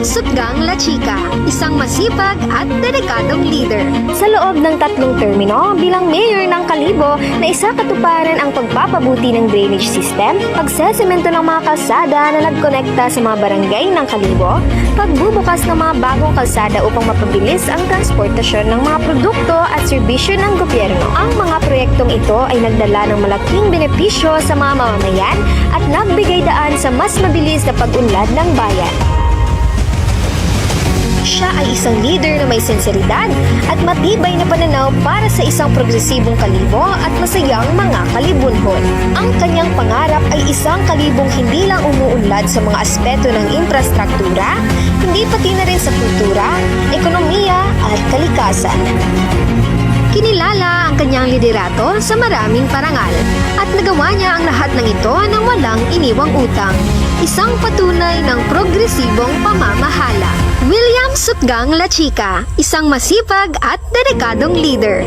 Sutgang La Chica, isang masipag at dedikadong leader. Sa loob ng 3 termino bilang mayor ng Kalibo na isa katuparan ang pagpapabuti ng drainage system, pagsesemento ng mga kalsada na nagkonekta sa mga barangay ng Kalibo, pagbubukas ng mga bagong kalsada upang mapabilis ang transportasyon ng mga produkto at serbisyo ng gobyerno. Ang mga proyektong ito ay nagdala ng malaking benepisyo sa mga mamamayan at nagbigay daan sa mas mabilis na pag-unlad ng bayan. Siya ay isang leader na may sinseridad at matibay na pananaw para sa isang progresibong Kalibo at masayang mga kalibunhon. Ang kanyang pangarap ay isang Kalibong hindi lang umuunlad sa mga aspeto ng infrastruktura, hindi pati na rin sa kultura, ekonomiya at kalikasan. Kinilala ang kanyang liderato sa maraming parangal at nagawa niya ang lahat ng ito nang walang iniwang utang. Isang patunay ng progresibong pamamahala. William Sutgang La Chica, isang masipag at dedikadong leader.